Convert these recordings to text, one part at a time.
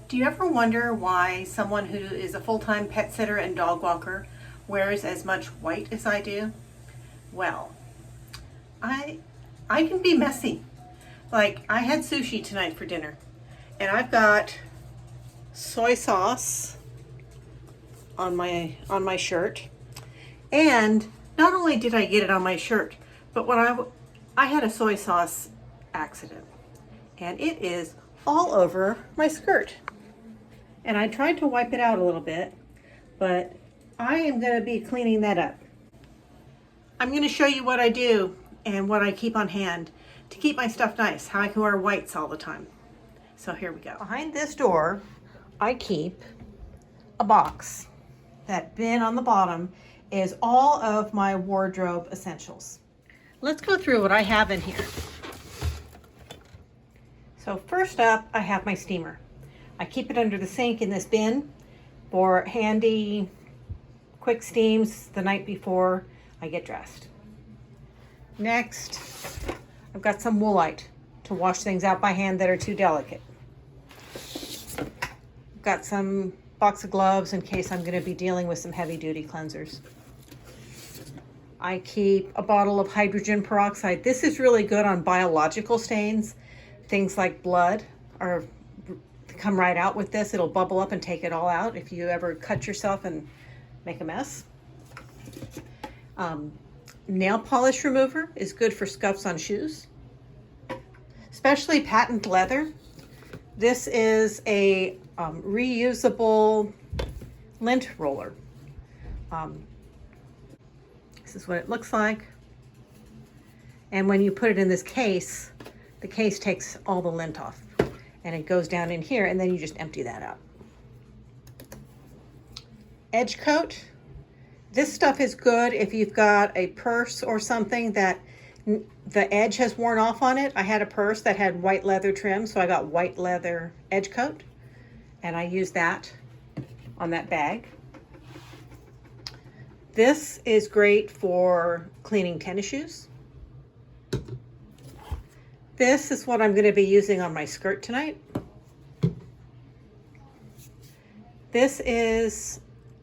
Do you ever wonder why someone who is a full-time pet sitter and dog walker wears as much white as I do? Well, I can be messy. Like, I had sushi tonight for dinner, and I've got soy sauce on my shirt. And not only did I get it on my shirt, but when I had a soy sauce accident, and it is all over my skirt. And I tried to wipe it out a little bit, but I am going to be cleaning that up. I'm going to show you what I do and what I keep on hand to keep my stuff nice, how I can wear whites all the time. So here we go. Behind this door, I keep a box. That bin on the bottom is all of my wardrobe essentials. Let's go through what I have in here. So first up, I have my steamer. I keep it under the sink in this bin for handy, quick steams the night before I get dressed. Next, I've got some woolite to wash things out by hand that are too delicate. I've got some box of gloves in case I'm going to be dealing with some heavy-duty cleansers. I keep a bottle of hydrogen peroxide. This is really good on biological stains. Things like blood are come right out with this. It'll bubble up and take it all out if you ever cut yourself and make a mess. Nail polish remover is good for scuffs on shoes, especially patent leather. This is a reusable lint roller. This is what it looks like. And when you put it in this case, the case takes all the lint off and it goes down in here, and then you just empty that out. Edge coat. This stuff is good if you've got a purse or something that the edge has worn off on it. I had a purse that had white leather trim, so I got white leather edge coat, and I used that on that bag. This is great for cleaning tennis shoes. This is what I'm going to be using on my skirt tonight. This is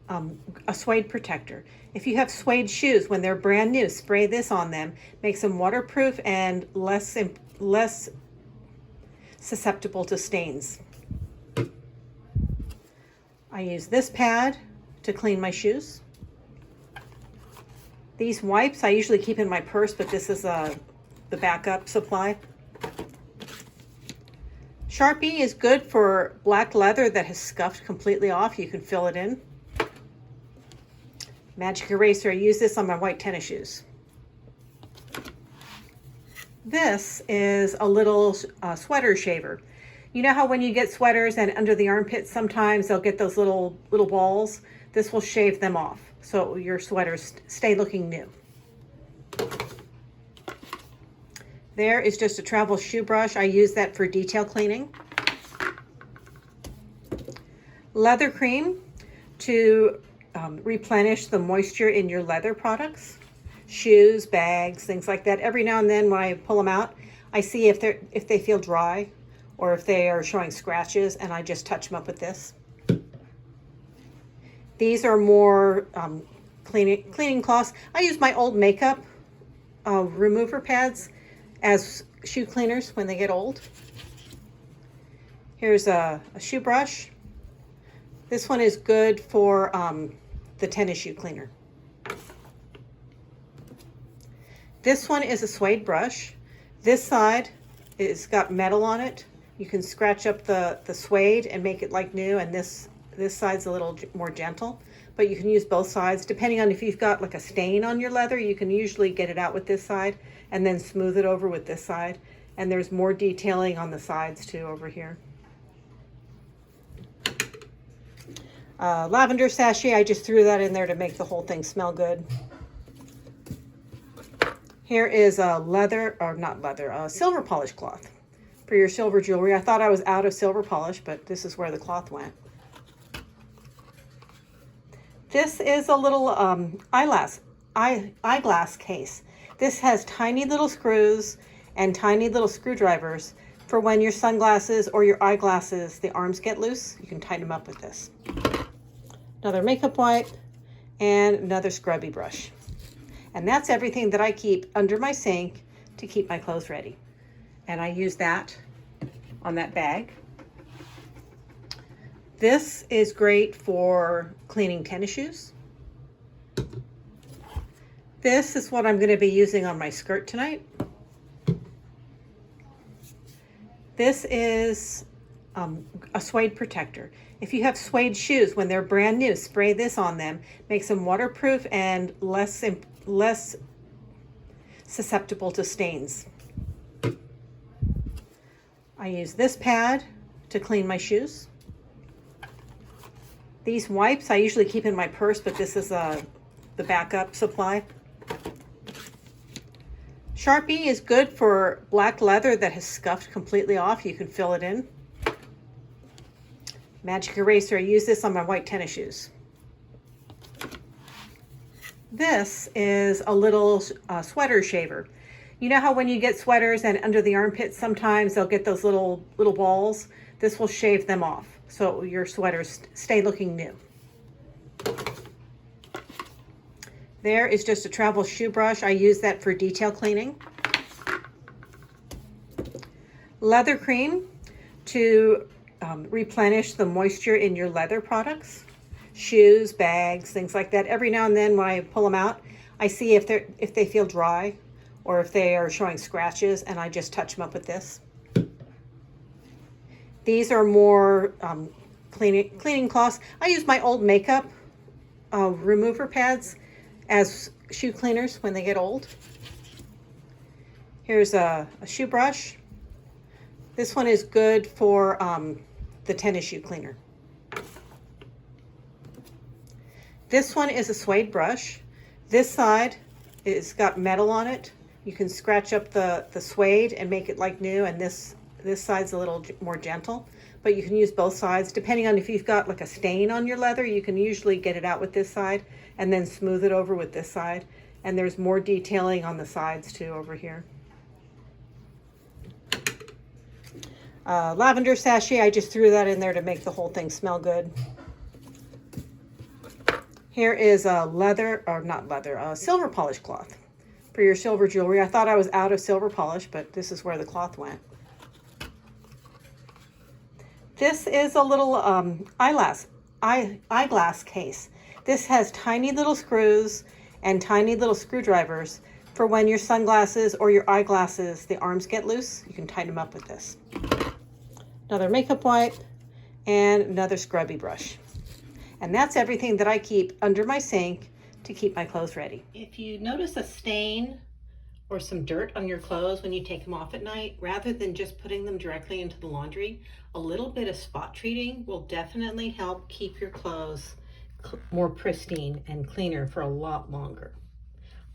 a suede protector. If you have suede shoes, when they're brand new, spray this on them. Makes them waterproof and less susceptible to stains. I use this pad to clean my shoes. These wipes I usually keep in my purse, but this is the backup supply. Sharpie is good for black leather that has scuffed completely off. You can fill it in. Magic eraser, I use this on my white tennis shoes. This is a little sweater shaver. You know how when you get sweaters and under the armpits sometimes they'll get those little balls? This will shave them off so your sweaters stay looking new. There is just a travel shoe brush. I use that for detail cleaning. Leather cream to replenish the moisture in your leather products. Shoes, bags, things like that. Every now and then when I pull them out, I see if they feel dry or if they are showing scratches, and I just touch them up with this. These are more cleaning cloths. I use my old makeup remover pads as shoe cleaners when they get old. Here's a shoe brush. This one is good for the tennis shoe cleaner. This one is a suede brush. This side is got metal on it. You can scratch up the suede and make it like new, and this side's a little more gentle, but you can use both sides. Depending on if you've got like a stain on your leather, you can usually get it out with this side and then smooth it over with this side. And there's more detailing on the sides too over here. Lavender sachet, I just threw that in there to make the whole thing smell good. Here is a silver polish cloth for your silver jewelry. I thought I was out of silver polish, but this is where the cloth went. This is a little eyeglass case. This has tiny little screws and tiny little screwdrivers For when your sunglasses or your eyeglasses, the arms get loose, you can tighten them up with this. Another makeup wipe and another scrubby brush. And that's everything that I keep under my sink to keep my clothes ready. And I use that on that bag. This is great for cleaning tennis shoes. This is what I'm going to be using on my skirt tonight. This is a suede protector. If you have suede shoes, when they're brand new, spray this on them. Makes them waterproof and less susceptible to stains. I use this pad to clean my shoes. These wipes I usually keep in my purse, but this is the backup supply. Sharpie is good for black leather that has scuffed completely off. You can fill it in. Magic eraser, I use this on my white tennis shoes. This is a little sweater shaver. You know how when you get sweaters and under the armpits, sometimes they'll get those little balls? This will shave them off, so your sweaters stay looking new. There is just a travel shoe brush. I use that for detail cleaning. Leather cream to replenish the moisture in your leather products. Shoes, bags, things like that. Every now and then when I pull them out, I see if they feel dry or if they are showing scratches, and I just touch them up with this. These are more cleaning cloths. I use my old makeup remover pads as shoe cleaners when they get old. Here's a shoe brush. This one is good for the tennis shoe cleaner. This one is a suede brush. This side is got metal on it. You can scratch up the suede and make it like new, and this side's a little more gentle, but you can use both sides. Depending on if you've got like a stain on your leather, you can usually get it out with this side and then smooth it over with this side. And there's more detailing on the sides too over here. Lavender sachet, I just threw that in there to make the whole thing smell good. Here is a silver polish cloth for your silver jewelry. I thought I was out of silver polish, but this is where the cloth went. This is a little eyeglass case. This has tiny little screws and tiny little screwdrivers for when your sunglasses or your eyeglasses, the arms get loose. You can tighten them up with this. Another makeup wipe and another scrubby brush. And that's everything that I keep under my sink to keep my clothes ready. If you notice a stain or some dirt on your clothes when you take them off at night, rather than just putting them directly into the laundry, a little bit of spot treating will definitely help keep your clothes more pristine and cleaner for a lot longer.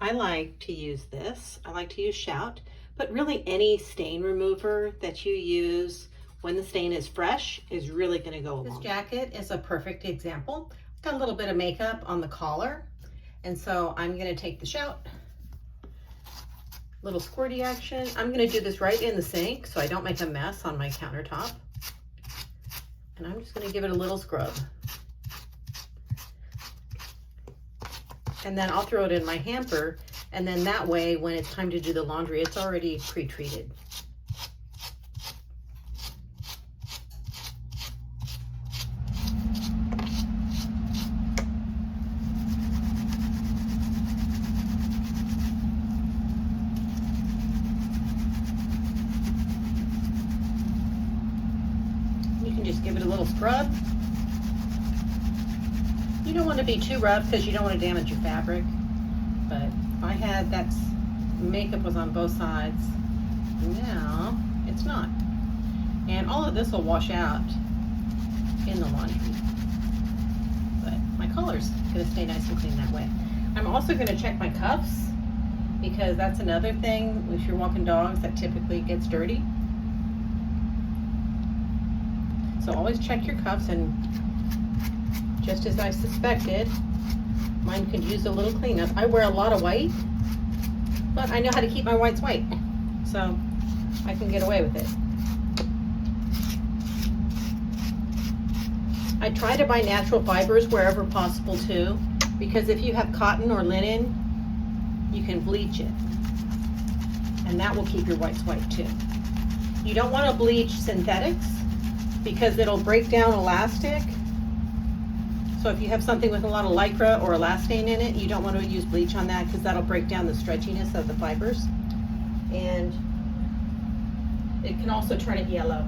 I like to use this. I like to use Shout, but really any stain remover that you use when the stain is fresh is really going to go along. This jacket is a perfect example. Got a little bit of makeup on the collar, and so I'm going to take the Shout, little squirty action. I'm going to do this right in the sink so I don't make a mess on my countertop, and I'm just going to give it a little scrub. And then I'll throw it in my hamper, and then that way when it's time to do the laundry, it's already pre-treated. You can just give it a little scrub. You don't want to be too rough because you don't want to damage your fabric, but I had that makeup was on both sides. Now it's not, and all of this will wash out in the laundry, but my collar's going to stay nice and clean that way. I'm also going to check my cuffs because that's another thing if you're walking dogs that typically gets dirty. So always check your cuffs, and just as I suspected, mine could use a little cleanup. I wear a lot of white, but I know how to keep my whites white, so I can get away with it. I try to buy natural fibers wherever possible too, because if you have cotton or linen, you can bleach it, and that will keep your whites white too. You don't want to bleach synthetics because it'll break down elastic. So if you have something with a lot of lycra or elastane in it, you don't want to use bleach on that because that'll break down the stretchiness of the fibers. And it can also turn it yellow.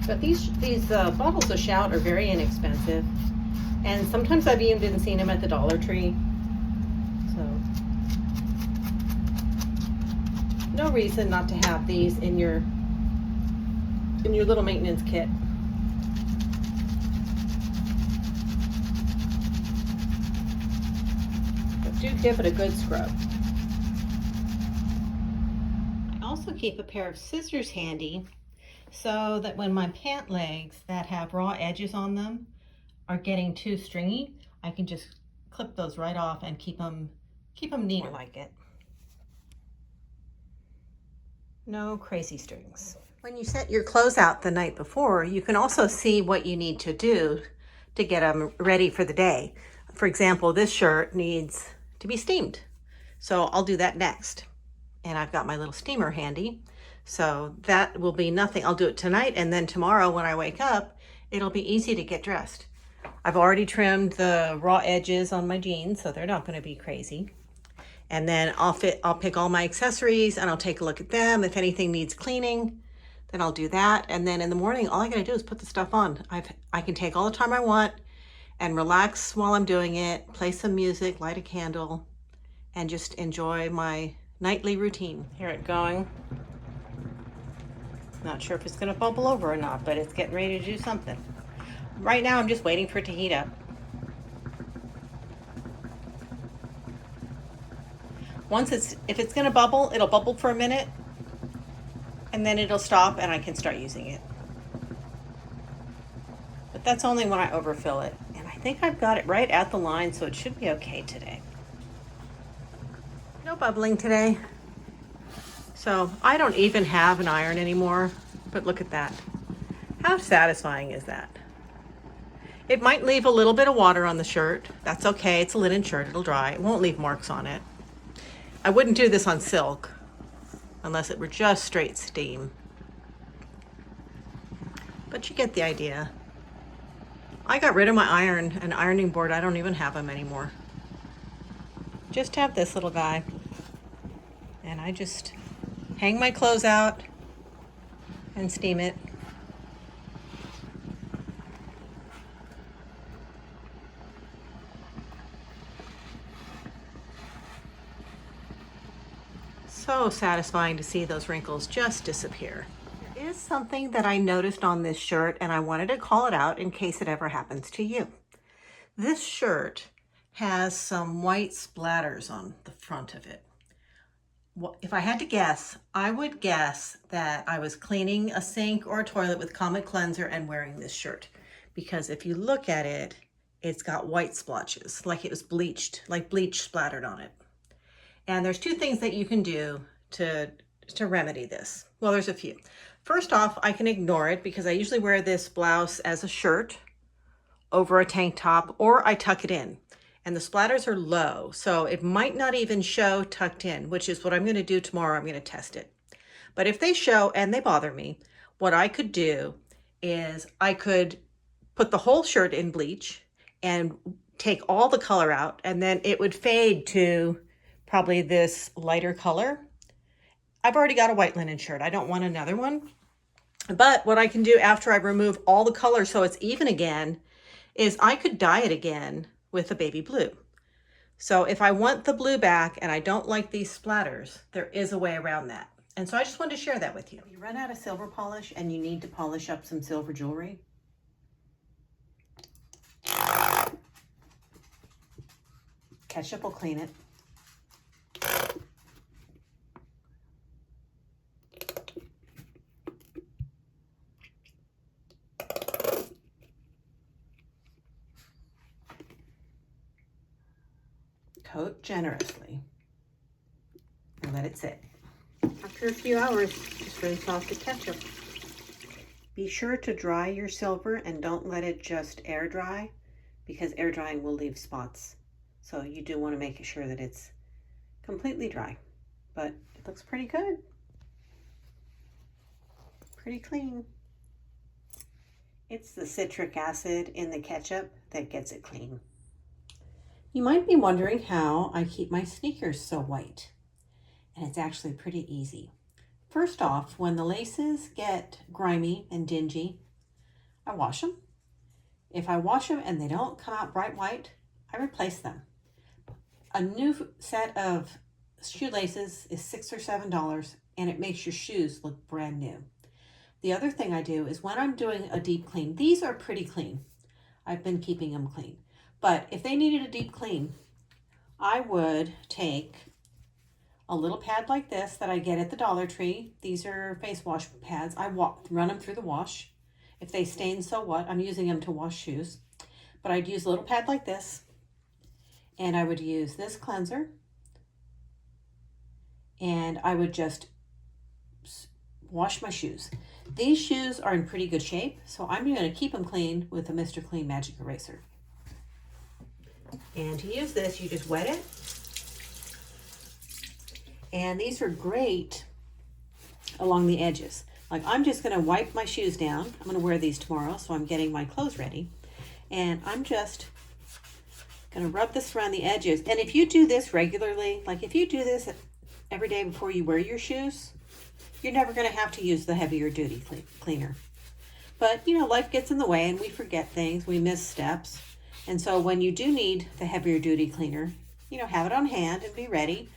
But these bottles of Shout are very inexpensive. And sometimes I've even seen them at the Dollar Tree. So no reason not to have these in your little maintenance kit. But do give it a good scrub. I also keep a pair of scissors handy so that when my pant legs that have raw edges on them are getting too stringy, I can just clip those right off and keep them neat like it. No crazy strings. When you set your clothes out the night before, you can also see what you need to do to get them ready for the day. For example, this shirt needs to be steamed. So I'll do that next. And I've got my little steamer handy. So that will be nothing. I'll do it tonight, and then tomorrow when I wake up, it'll be easy to get dressed. I've already trimmed the raw edges on my jeans, so they're not going to be crazy. And then I'll pick all my accessories and I'll take a look at them. If anything needs cleaning, then I'll do that. And then in the morning, all I got to do is put the stuff on. I can take all the time I want and relax while I'm doing it, play some music, light a candle, and just enjoy my nightly routine. Hear it going. Not sure if it's going to bubble over or not, but it's getting ready to do something. Right now, I'm just waiting for it to heat up. If it's going to bubble, it'll bubble for a minute, and then it'll stop, and I can start using it. But that's only when I overfill it. And I think I've got it right at the line, so it should be okay today. No bubbling today. So I don't even have an iron anymore, but look at that. How satisfying is that? It might leave a little bit of water on the shirt. That's okay, it's a linen shirt, it'll dry. It won't leave marks on it. I wouldn't do this on silk unless it were just straight steam. But you get the idea. I got rid of my ironing board. I don't even have them anymore. Just have this little guy. And I just hang my clothes out and steam it. So satisfying to see those wrinkles just disappear. There is something that I noticed on this shirt, and I wanted to call it out in case it ever happens to you. This shirt has some white splatters on the front of it. If I had to guess, I would guess that I was cleaning a sink or a toilet with Comet Cleanser and wearing this shirt. Because if you look at it, it's got white splotches, like it was bleached, like bleach splattered on it. And there's two things that you can do to remedy this. Well, there's a few. First off, I can ignore it because I usually wear this blouse as a shirt over a tank top, or I tuck it in. And the splatters are low, so it might not even show tucked in, which is what I'm going to do tomorrow. I'm going to test it. But if they show and they bother me, what I could do is I could put the whole shirt in bleach and take all the color out, and then it would fade to probably this lighter color. I've already got a white linen shirt. I don't want another one. But what I can do after I remove all the color so it's even again is I could dye it again with a baby blue. So if I want the blue back and I don't like these splatters, there is a way around that. And so I just wanted to share that with you. If you run out of silver polish and you need to polish up some silver jewelry, ketchup will clean it. tote generously and let it sit. After a few hours, just rinse off the ketchup. Be sure to dry your silver and don't let it just air dry, because air drying will leave spots. So you do want to make sure that it's completely dry, but it looks pretty good. Pretty clean. It's the citric acid in the ketchup that gets it clean. You might be wondering how I keep my sneakers so white, and it's actually pretty easy. First off, when the laces get grimy and dingy, I wash them. If I wash them and they don't come out bright white, I replace them. A new set of shoelaces is $6 or $7, and it makes your shoes look brand new. The other thing I do is when I'm doing a deep clean, these are pretty clean. I've been keeping them clean. But if they needed a deep clean, I would take a little pad like this that I get at the Dollar Tree. These are face wash pads. I run them through the wash. If they stain, so what? I'm using them to wash shoes. But I'd use a little pad like this, and I would use this cleanser, and I would just wash my shoes. These shoes are in pretty good shape, so I'm going to keep them clean with a Mr. Clean Magic Eraser. And to use this, you just wet it. And these are great along the edges. Like, I'm just going to wipe my shoes down. I'm going to wear these tomorrow, so I'm getting my clothes ready. And I'm just going to rub this around the edges. And if you do this regularly, like if you do this every day before you wear your shoes, you're never going to have to use the heavier duty cleaner. But, you know, life gets in the way and we forget things, we miss steps. And so when you do need the heavier duty cleaner, you know, have it on hand and be ready.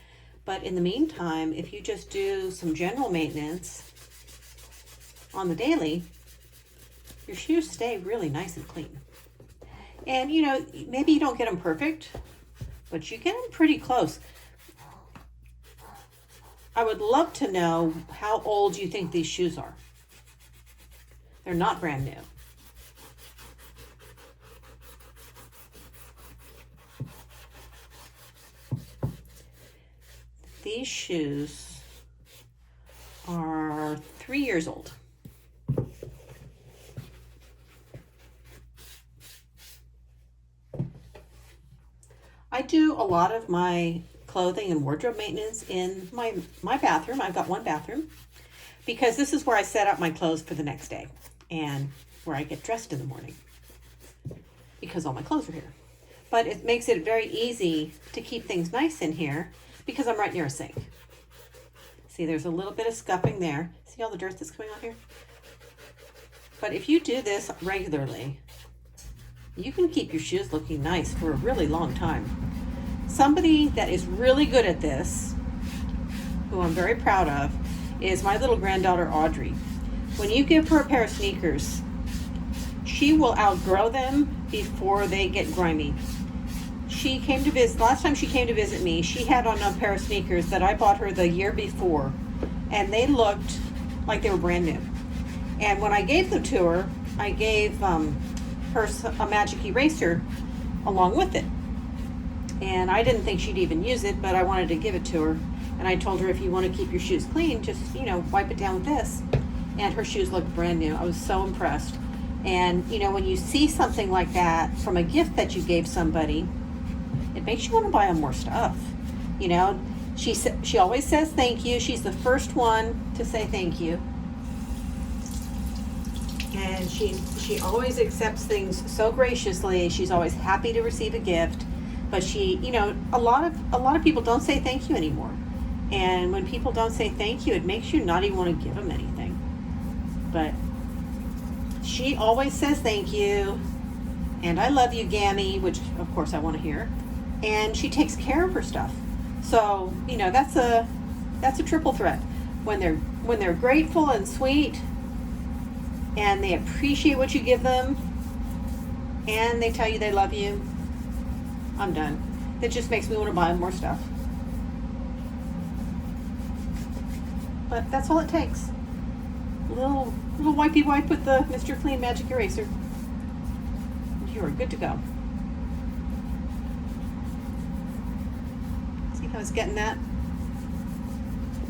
But in the meantime, if you just do some general maintenance on the daily, your shoes stay really nice and clean. And, you know, maybe you don't get them perfect, but you get them pretty close. I would love to know how old you think these shoes are. They're not brand new. These shoes are 3 years old. I do a lot of my clothing and wardrobe maintenance in my bathroom. I've got one bathroom because this is where I set up my clothes for the next day and where I get dressed in the morning because all my clothes are here. But it makes it very easy to keep things nice in here because I'm right near a sink. See, there's a little bit of scuffing there. See all the dirt that's coming off here? But if you do this regularly, you can keep your shoes looking nice for a really long time. Somebody that is really good at this, who I'm very proud of, is my little granddaughter, Audrey. When you give her a pair of sneakers, she will outgrow them before they get grimy. She came to visit, last time she came to visit me, she had on a pair of sneakers that I bought her the year before, and they looked like they were brand new. And when I gave them to her, I gave her a magic eraser along with it. And I didn't think she'd even use it, but I wanted to give it to her. And I told her, if you want to keep your shoes clean, just, you know, wipe it down with this. And her shoes looked brand new. I was so impressed. And, you know, when you see something like that from a gift that you gave somebody, it makes you want to buy them more stuff. You know, she always says thank you. She's the first one to say thank you. And she always accepts things so graciously. She's always happy to receive a gift. But she, you know, a lot of people don't say thank you anymore. And when people don't say thank you, it makes you not even want to give them anything. But she always says thank you, and I love you, Gammy, which of course I want to hear. And she takes care of her stuff. So, you know, that's a triple threat. When they're grateful and sweet, and they appreciate what you give them, and they tell you they love you, I'm done. That just makes me want to buy more stuff. But that's all it takes. A little wipey wipe with the Mr. Clean Magic Eraser. And you are good to go. See how it's getting that?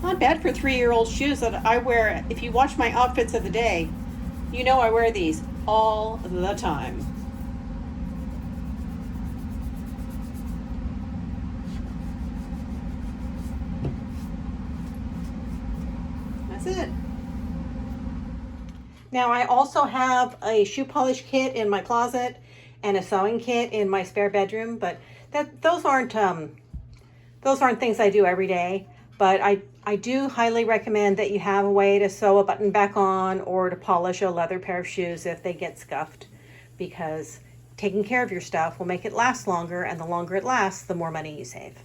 Not bad for 3-year-old shoes that I wear. If you watch my outfits of the day, you know I wear these all the time. That's it. Now I also have a shoe polish kit in my closet and a sewing kit in my spare bedroom, but those aren't things I do every day. But I do highly recommend that you have a way to sew a button back on or to polish a leather pair of shoes if they get scuffed, because taking care of your stuff will make it last longer, and the longer it lasts, the more money you save.